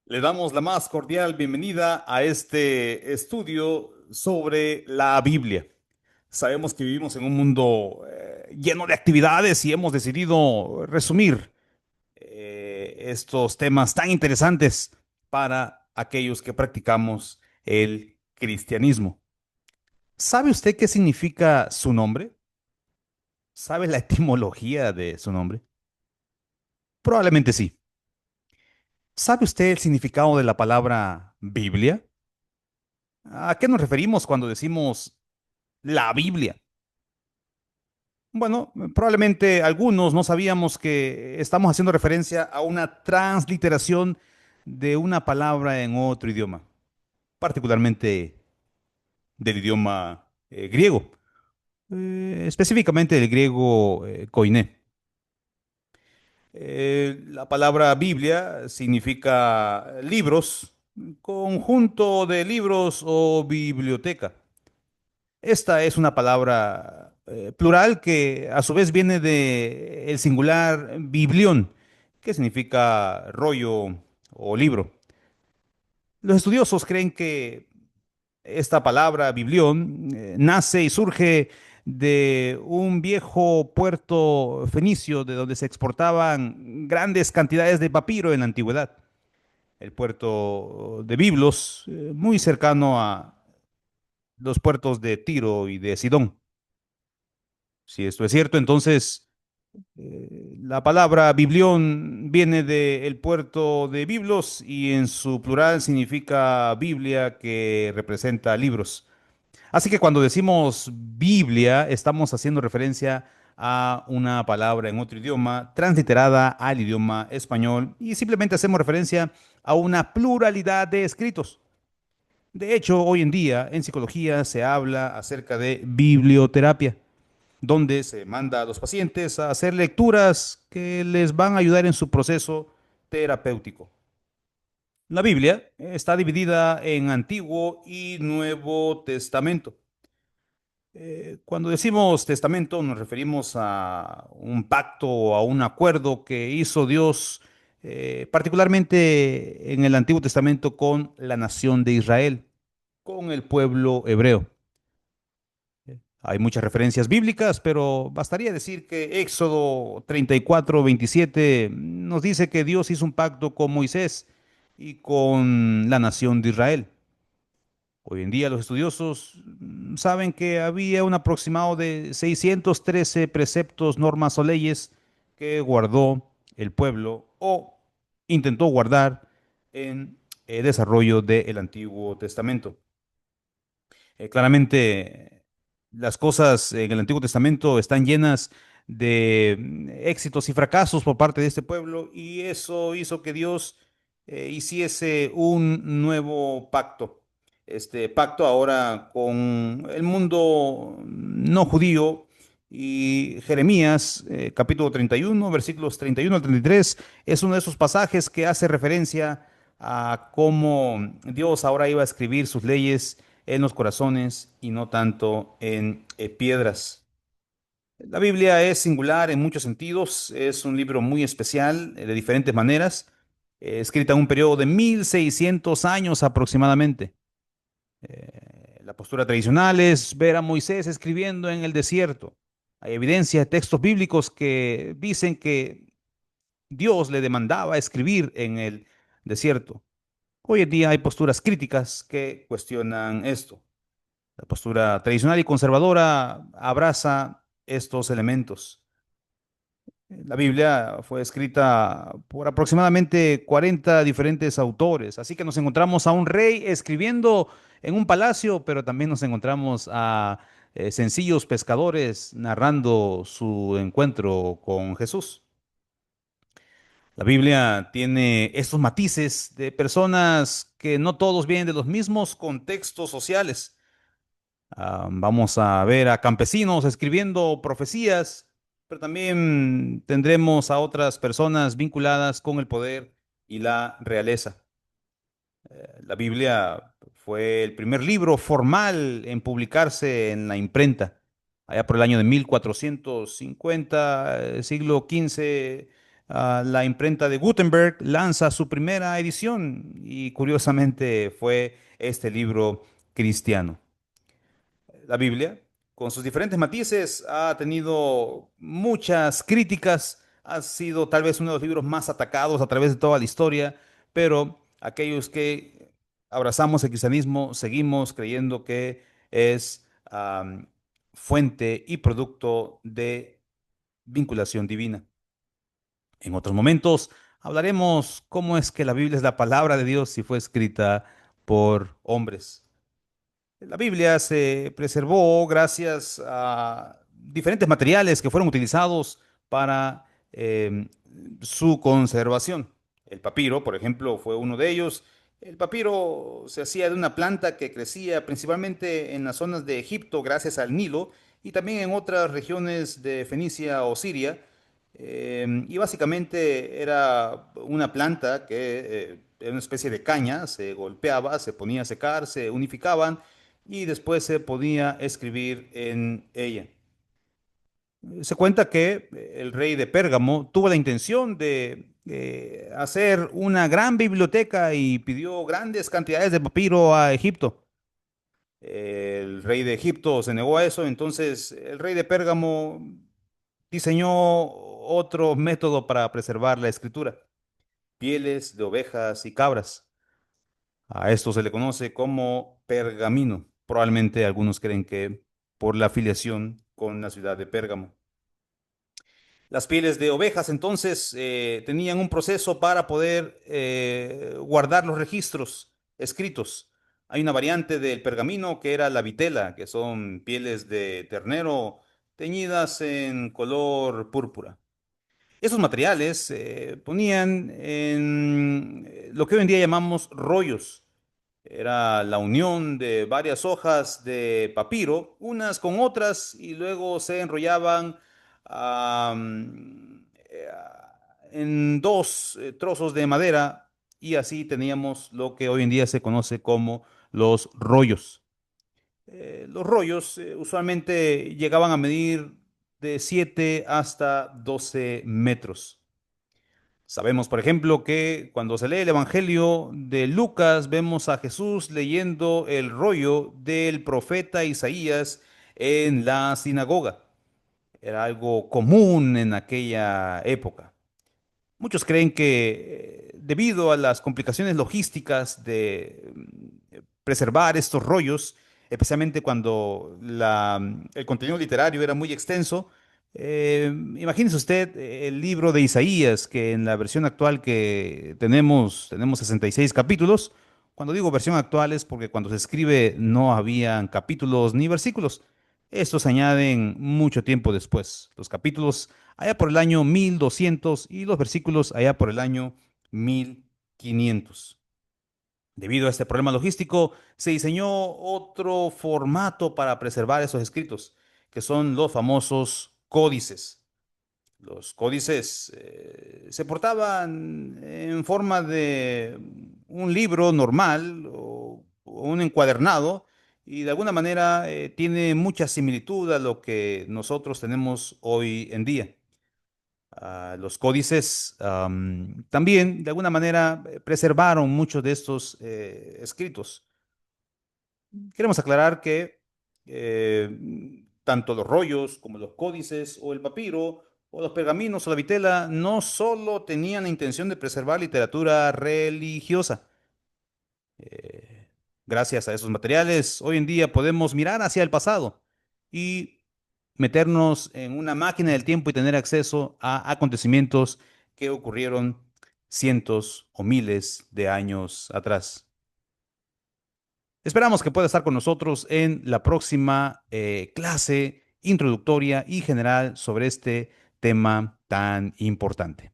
Le damos la más cordial bienvenida a este estudio sobre la Biblia. Sabemos que vivimos en un mundo lleno de actividades y hemos decidido resumir estos temas tan interesantes para aquellos que practicamos el cristianismo. ¿Sabe usted qué significa su nombre? ¿Sabe la etimología de su nombre? Probablemente sí. ¿Sabe usted el significado de la palabra Biblia? ¿A qué nos referimos cuando decimos la Biblia? Bueno, probablemente algunos no sabíamos que estamos haciendo referencia a una transliteración de una palabra en otro idioma, particularmente del idioma griego, específicamente del griego koiné. La palabra Biblia significa libros, conjunto de libros o biblioteca. Esta es una palabra plural que a su vez viene de el singular biblión, que significa rollo o libro. Los estudiosos creen que esta palabra biblión nace y surge de un viejo puerto fenicio de donde se exportaban grandes cantidades de papiro en la antigüedad. El puerto de Biblos, muy cercano a los puertos de Tiro y de Sidón. Si esto es cierto, entonces la palabra biblión viene del puerto de Biblos y en su plural significa Biblia, que representa libros. Así que cuando decimos Biblia, estamos haciendo referencia a una palabra en otro idioma, transliterada al idioma español, y simplemente hacemos referencia a una pluralidad de escritos. De hecho, hoy en día en psicología se habla acerca de biblioterapia, donde se manda a los pacientes a hacer lecturas que les van a ayudar en su proceso terapéutico. La Biblia está dividida en Antiguo y Nuevo Testamento. Cuando decimos testamento nos referimos a un pacto o a un acuerdo que hizo Dios, particularmente en el Antiguo Testamento con la nación de Israel, con el pueblo hebreo. Hay muchas referencias bíblicas, pero bastaría decir que Éxodo 34:27 nos dice que Dios hizo un pacto con Moisés y con la nación de Israel. Hoy en día los estudiosos saben que había un aproximado de 613 preceptos, normas o leyes que guardó el pueblo o intentó guardar en el desarrollo del Antiguo Testamento. Claramente, las cosas en el Antiguo Testamento están llenas de éxitos y fracasos por parte de este pueblo y eso hizo que Dios hiciese un nuevo pacto. Este pacto ahora con el mundo no judío y Jeremías, capítulo 31, versículos 31 al 33, es uno de esos pasajes que hace referencia a cómo Dios ahora iba a escribir sus leyes en los corazones y no tanto en piedras. La Biblia es singular en muchos sentidos, es un libro muy especial de diferentes maneras, escrita en un periodo de 1600 años aproximadamente. La postura tradicional es ver a Moisés escribiendo en el desierto. Hay evidencia de textos bíblicos que dicen que Dios le demandaba escribir en el desierto. Hoy en día hay posturas críticas que cuestionan esto. La postura tradicional y conservadora abraza estos elementos. La Biblia fue escrita por aproximadamente 40 diferentes autores, así que nos encontramos a un rey escribiendo en un palacio, pero también nos encontramos a sencillos pescadores narrando su encuentro con Jesús. La Biblia tiene estos matices de personas que no todos vienen de los mismos contextos sociales. Vamos a ver a campesinos escribiendo profecías, pero también tendremos a otras personas vinculadas con el poder y la realeza. La Biblia fue el primer libro formal en publicarse en la imprenta, allá por el año de 1450, siglo XV. la imprenta de Gutenberg lanza su primera edición y curiosamente fue este libro cristiano. La Biblia, con sus diferentes matices, ha tenido muchas críticas, ha sido tal vez uno de los libros más atacados a través de toda la historia, pero aquellos que abrazamos el cristianismo seguimos creyendo que es fuente y producto de vinculación divina. En otros momentos hablaremos cómo es que la Biblia es la palabra de Dios y fue escrita por hombres. La Biblia se preservó gracias a diferentes materiales que fueron utilizados para su conservación. El papiro, por ejemplo, fue uno de ellos. El papiro se hacía de una planta que crecía principalmente en las zonas de Egipto gracias al Nilo y también en otras regiones de Fenicia o Siria. Y básicamente era una planta que era una especie de caña, se golpeaba, se ponía a secar, se unificaban y después se podía escribir en ella. Se cuenta que el rey de Pérgamo tuvo la intención de hacer una gran biblioteca y pidió grandes cantidades de papiro a Egipto. El rey de Egipto se negó a eso, entonces el rey de Pérgamo diseñó otro método para preservar la escritura: pieles de ovejas y cabras. A esto se le conoce como pergamino. Probablemente algunos creen que por la afiliación con la ciudad de Pérgamo. Las pieles de ovejas entonces tenían un proceso para poder guardar los registros escritos. Hay una variante del pergamino que era la vitela, que son pieles de ternero teñidas en color púrpura. Esos materiales se ponían en lo que hoy en día llamamos rollos. Era la unión de varias hojas de papiro, unas con otras, y luego se enrollaban en dos trozos de madera, y así teníamos lo que hoy en día se conoce como los rollos. Los rollos usualmente llegaban a medir de 7 hasta 12 metros. Sabemos, por ejemplo, que cuando se lee el Evangelio de Lucas, vemos a Jesús leyendo el rollo del profeta Isaías en la sinagoga. Era algo común en aquella época. Muchos creen que debido a las complicaciones logísticas de preservar estos rollos, especialmente cuando el contenido literario era muy extenso, imagínese usted el libro de Isaías, que en la versión actual que tenemos 66 capítulos. Cuando digo versión actual es porque cuando se escribe no habían capítulos ni versículos. Estos se añaden mucho tiempo después. Los capítulos allá por el año 1200 y los versículos allá por el año 1500. Debido a este problema logístico, se diseñó otro formato para preservar esos escritos, que son los famosos códices. Los códices se portaban en forma de un libro normal o un encuadernado y de alguna manera tiene mucha similitud a lo que nosotros tenemos hoy en día. Los códices también de alguna manera preservaron muchos de estos escritos. Queremos aclarar que tanto los rollos como los códices o el papiro o los pergaminos o la vitela no solo tenían la intención de preservar literatura religiosa. Eh, Gracias a esos materiales, hoy en día podemos mirar hacia el pasado y meternos en una máquina del tiempo y tener acceso a acontecimientos que ocurrieron cientos o miles de años atrás. Esperamos que pueda estar con nosotros en la próxima clase introductoria y general sobre este tema tan importante.